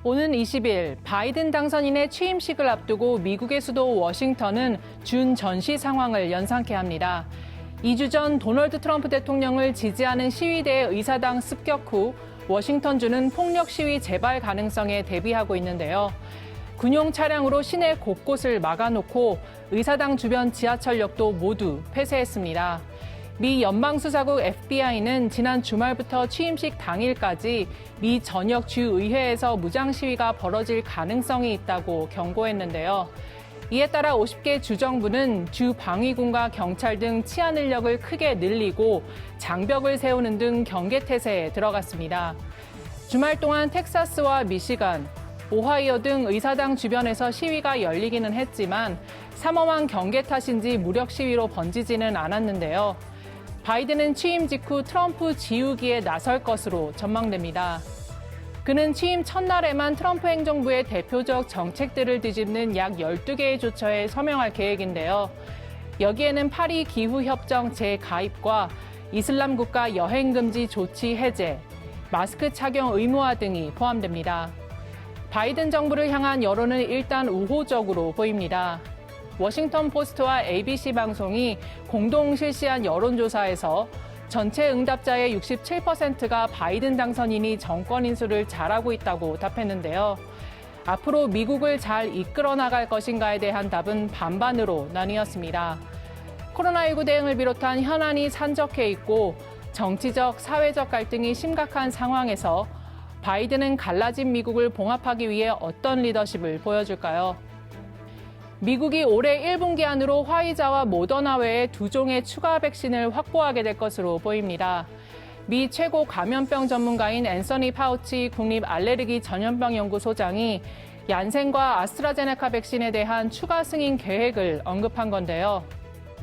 오는 20일 바이든 당선인의 취임식을 앞두고 미국의 수도 워싱턴은 준 전시 상황을 연상케 합니다. 2주 전 도널드 트럼프 대통령을 지지하는 시위대의 의사당 습격 후 워싱턴주는 폭력 시위 재발 가능성에 대비하고 있는데요. 군용 차량으로 시내 곳곳을 막아놓고 의사당 주변 지하철역도 모두 폐쇄했습니다. 미 연방수사국 FBI는 지난 주말부터 취임식 당일까지 미 전역 주의회에서 무장 시위가 벌어질 가능성이 있다고 경고했는데요. 이에 따라 50개 주정부는 주 방위군과 경찰 등 치안 인력을 크게 늘리고 장벽을 세우는 등 경계태세에 들어갔습니다. 주말 동안 텍사스와 미시간, 오하이오 등 의사당 주변에서 시위가 열리기는 했지만 삼엄한 경계 탓인지 무력 시위로 번지지는 않았는데요. 바이든은 취임 직후 트럼프 지우기에 나설 것으로 전망됩니다. 그는 취임 첫날에만 트럼프 행정부의 대표적 정책들을 뒤집는 약 12개의 조처에 서명할 계획인데요. 여기에는 파리 기후협정 재가입과 이슬람 국가 여행금지 조치 해제, 마스크 착용 의무화 등이 포함됩니다. 바이든 정부를 향한 여론은 일단 우호적으로 보입니다. 워싱턴 포스트와 ABC 방송이 공동 실시한 여론조사에서 전체 응답자의 67%가 바이든 당선인이 정권 인수를 잘하고 있다고 답했는데요. 앞으로 미국을 잘 이끌어 나갈 것인가에 대한 답은 반반으로 나뉘었습니다. 코로나19 대응을 비롯한 현안이 산적해 있고 정치적, 사회적 갈등이 심각한 상황에서 바이든은 갈라진 미국을 봉합하기 위해 어떤 리더십을 보여줄까요? 미국이 올해 1분기 안으로 화이자와 모더나 외에 2종의 추가 백신을 확보하게 될 것으로 보입니다. 미 최고 감염병 전문가인 앤서니 파우치 국립 알레르기 전염병 연구소장이 얀센과 아스트라제네카 백신에 대한 추가 승인 계획을 언급한 건데요.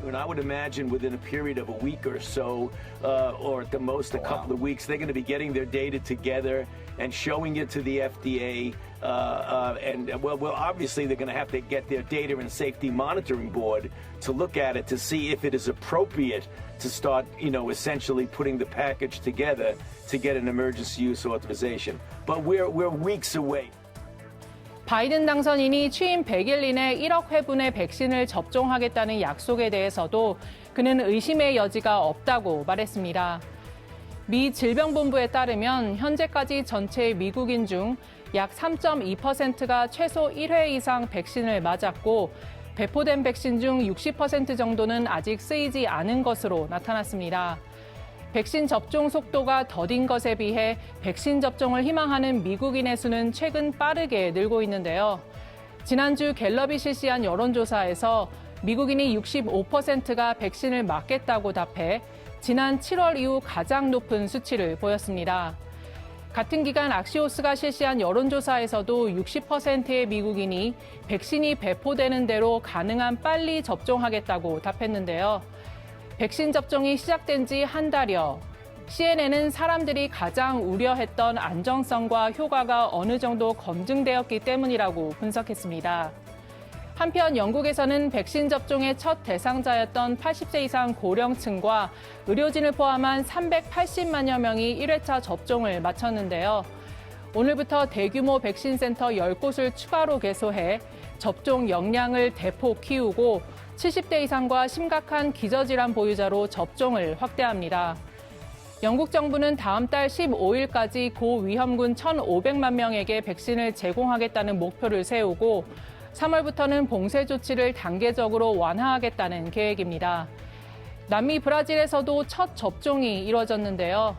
And I would imagine within a period of a week or so, or at the most a couple of weeks, they're going to be getting their data together and showing it to the FDA. Well, obviously they're going to have to get their data and safety monitoring board to look at it to see if it is appropriate to start, essentially putting the package together to get an emergency use authorization. But we're weeks away. 바이든 당선인이 취임 100일 이내 1억 회분의 백신을 접종하겠다는 약속에 대해서도 그는 의심의 여지가 없다고 말했습니다. 미 질병본부에 따르면 현재까지 전체 미국인 중 약 3.2%가 최소 1회 이상 백신을 맞았고 배포된 백신 중 60% 정도는 아직 쓰이지 않은 것으로 나타났습니다. 백신 접종 속도가 더딘 것에 비해 백신 접종을 희망하는 미국인의 수는 최근 빠르게 늘고 있는데요. 지난주 갤럽이 실시한 여론조사에서 미국인이 65%가 백신을 맞겠다고 답해 지난 7월 이후 가장 높은 수치를 보였습니다. 같은 기간 악시오스가 실시한 여론조사에서도 60%의 미국인이 백신이 배포되는 대로 가능한 빨리 접종하겠다고 답했는데요. 백신 접종이 시작된 지 한 달여, CNN은 사람들이 가장 우려했던 안정성과 효과가 어느 정도 검증되었기 때문이라고 분석했습니다. 한편 영국에서는 백신 접종의 첫 대상자였던 80세 이상 고령층과 의료진을 포함한 380만여 명이 1회차 접종을 마쳤는데요. 오늘부터 대규모 백신 센터 10곳을 추가로 개소해 접종 역량을 대폭 키우고 70대 이상과 심각한 기저질환 보유자로 접종을 확대합니다. 영국 정부는 다음 달 15일까지 고위험군 1,500만 명에게 백신을 제공하겠다는 목표를 세우고 3월부터는 봉쇄 조치를 단계적으로 완화하겠다는 계획입니다. 남미 브라질에서도 첫 접종이 이루어졌는데요.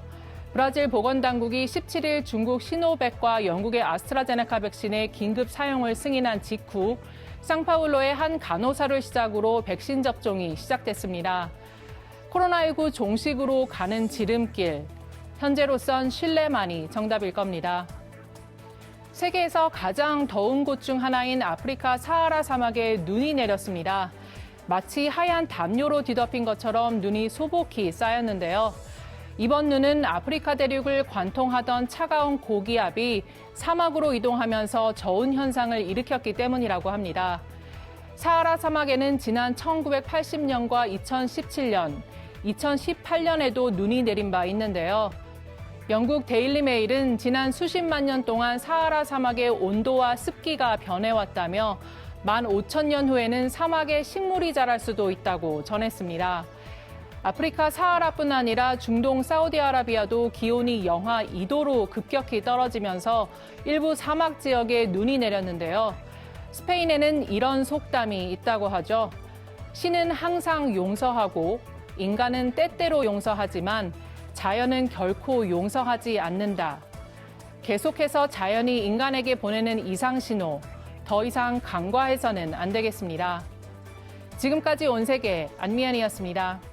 브라질 보건당국이 17일 중국 시노백과 영국의 아스트라제네카 백신의 긴급 사용을 승인한 직후 상파울로의 한 간호사를 시작으로 백신 접종이 시작됐습니다. 코로나19 종식으로 가는 지름길, 현재로선 신뢰만이 정답일 겁니다. 세계에서 가장 더운 곳 중 하나인 아프리카 사하라 사막에 눈이 내렸습니다. 마치 하얀 담요로 뒤덮인 것처럼 눈이 소복히 쌓였는데요. 이번 눈은 아프리카 대륙을 관통하던 차가운 고기압이 사막으로 이동하면서 저온 현상을 일으켰기 때문이라고 합니다. 사하라 사막에는 지난 1980년과 2017년, 2018년에도 눈이 내린 바 있는데요. 영국 데일리 메일은 지난 수십만 년 동안 사하라 사막의 온도와 습기가 변해왔다며 15,000년 후에는 사막에 식물이 자랄 수도 있다고 전했습니다. 아프리카 사하라뿐 아니라 중동 사우디아라비아도 기온이 영하 2도로 급격히 떨어지면서 일부 사막 지역에 눈이 내렸는데요. 스페인에는 이런 속담이 있다고 하죠. 신은 항상 용서하고 인간은 때때로 용서하지만 자연은 결코 용서하지 않는다. 계속해서 자연이 인간에게 보내는 이상신호, 더 이상 간과해서는 안 되겠습니다. 지금까지 온세계 안미연이었습니다.